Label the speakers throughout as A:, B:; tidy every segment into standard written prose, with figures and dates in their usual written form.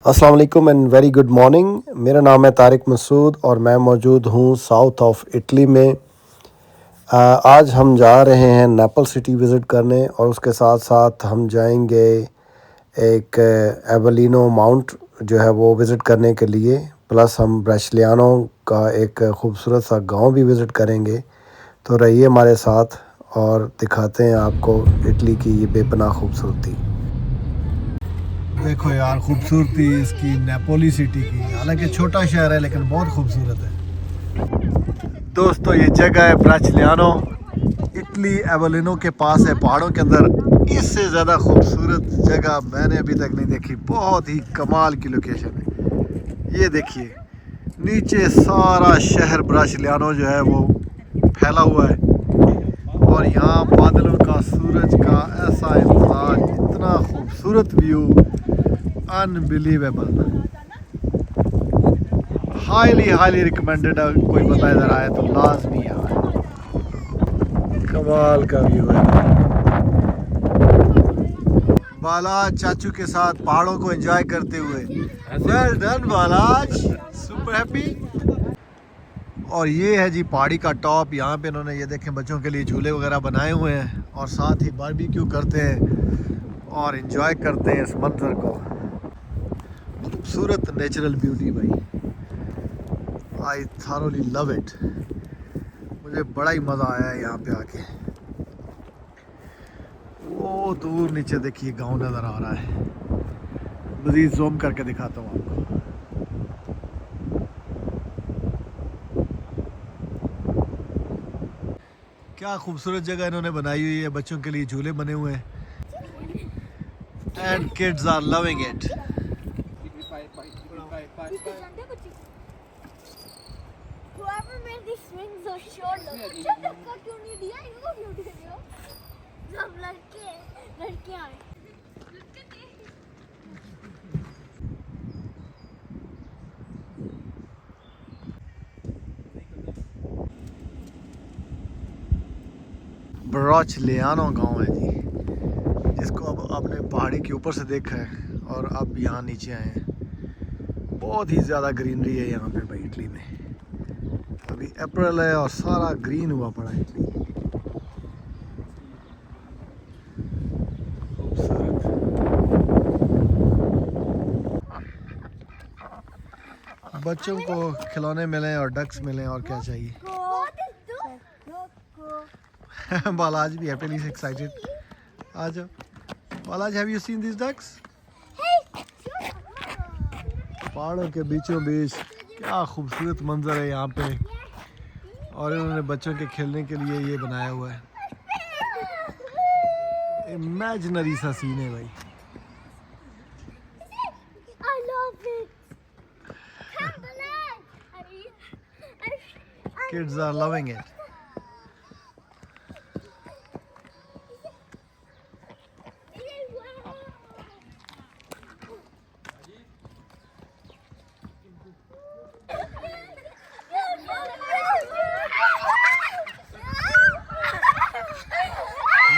A: अस्सलाम वालेकुम and very good morning. मेरा नाम है तारिक मसूद और मैं मौजूद हूँ साउथ ऑफ इटली में। आज हम जा रहे हैं नेपल सिटी विज़िट करने और उसके साथ साथ हम जाएंगे एक एवलिनो माउंट जो है वो विज़िट करने के लिए। प्लस हम ब्रेसिलियानो का एक ख़ूबसूरत सा गांव भी विज़िट करेंगे। तो रहिए हमारे साथ और दिखाते हैं आपको इटली की ये बेपनाह खूबसूरती। देखो यार खूबसूरती इसकी नेपोली सिटी की। हालांकि छोटा शहर है लेकिन बहुत खूबसूरत है। दोस्तों ये जगह है ब्राचिलियानो, इटली एवोलिनो के पास है, पहाड़ों के अंदर। इससे ज़्यादा खूबसूरत जगह मैंने अभी तक नहीं देखी। बहुत ही कमाल की लोकेशन है। ये देखिए नीचे सारा शहर ब्राचिलियानो जो है वो फैला हुआ है और यहाँ बादलों का, सूरज का ऐसा इंतज़ार, इतना खूबसूरत व्यू, अनबिलीवेबल। Highly recommended. कोई बंदा इधर आए तो लाजमी आए। कमाल का व्यू है। बालाज चाचू के साथ पहाड़ों को एंजॉय करते हुए। वेल डन बालाज, सुपर हैप्पी। और ये है जी पहाड़ी का टॉप। यहाँ पे इन्होंने ये देखें बच्चों के लिए झूले वगैरह बनाए हुए हैं और साथ ही बारबेक्यू करते हैं और एंजॉय करते हैं इस मंजर को। खूबसूरत नेचुरल ब्यूटी भाई, आई थारोली लव इट। मुझे बड़ा ही मज़ा आया है यहाँ पे आके। वो दूर नीचे देखिए गांव नज़र आ रहा है। मज़ीद जूम करके दिखाता हूँ आपको। क्या खूबसूरत जगह इन्होंने बनाई हुई है। बच्चों के लिए झूले बने हुए हैं and kids are loving it.
B: Whoever made these swings so short, shut the fuck क्यों नहीं दिया इनको, क्यों दे रहे हो? सब लड़के आए।
A: ब्राचिलियानो गांव है जी, जिसको अब आपने पहाड़ी के ऊपर से देखा है और अब यहाँ नीचे आए हैं। बहुत ही ज़्यादा ग्रीनरी है यहाँ पे भाई इटली में। अभी अप्रैल है और सारा ग्रीन हुआ पड़ा है इटली। खूबसूरत। बच्चों को खिलौने मिले और डक्स मिले और क्या चाहिए। बालाज भी हैप्पीली एक्साइटेड। आ जाओ बालाज, have you seen this ducks? पहाड़ों के बीचों बीच क्या खूबसूरत मंजर है यहाँ पे और इन्होंने बच्चों के खेलने के लिए ये बनाया हुआ है। इमेजिनरी सा सीन है भाई।
B: I love it.
A: Kids are loving it.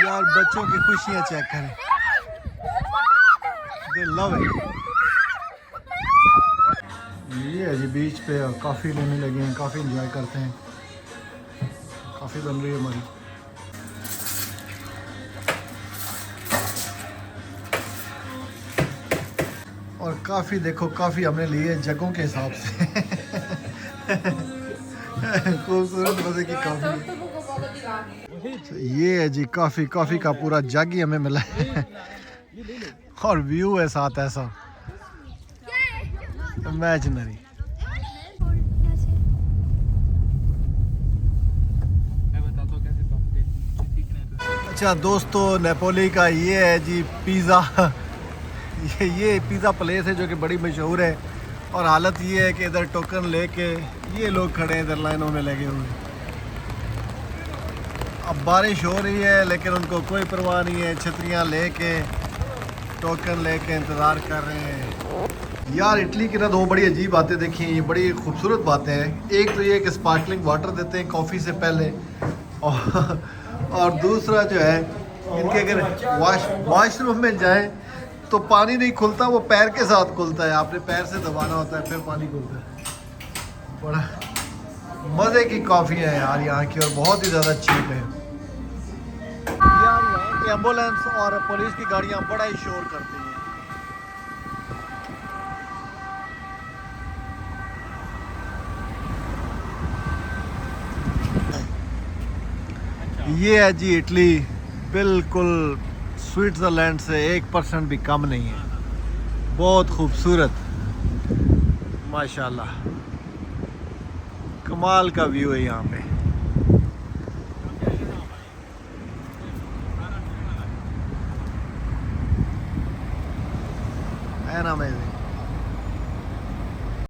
A: यार बच्चों की खुशियाँ चेक करें। They love it. ये है जी बीच पे और कॉफ़ी लेने लगे हैं, काफ़ी एंजॉय करते हैं। कॉफ़ी बन रही है हमारी। और काफ़ी देखो, काफ़ी हमने ली है जगहों के हिसाब से। खूबसूरत मज़े की काफ़ी। तो ये है जी कॉफ़ी का पूरा जग ही हमें मिला है और व्यू है साथ ऐसा इमेजिनरी। अच्छा दोस्तों, नेपोली का ये है जी पिज़्ज़ा। ये पिज़्ज़ा प्लेस है जो कि बड़ी मशहूर है और हालत ये है कि इधर टोकन लेके ये लोग खड़े हैं इधर लाइनों में लगे हुए। अब बारिश हो रही है लेकिन उनको कोई परवाह नहीं है, छतरियाँ लेके टोकन लेके इंतज़ार कर रहे हैं। यार इटली की ना दो बड़ी अजीब बातें देखी हैं, ये बड़ी खूबसूरत बातें हैं। एक तो ये कि स्पार्कलिंग वाटर देते हैं कॉफ़ी से पहले और दूसरा जो है इनके अगर वॉशरूम में जाएं तो पानी नहीं खुलता, वो पैर के साथ खुलता है, आपने पैर से दबाना होता है फिर पानी खुलता है। बड़ा मज़े की कॉफ़ी है यार यहाँ की, और बहुत ही ज़्यादा चीप है यार। यहाँ की एम्बुलेंस और पुलिस की गाड़ियाँ बड़ा ही शोर करती हैं। ये है जी इटली, बिल्कुल स्विट्ज़रलैंड से 1% भी कम नहीं है। बहुत खूबसूरत, माशाल्लाह, कमाल का व्यू है यहाँ पे। An amazing.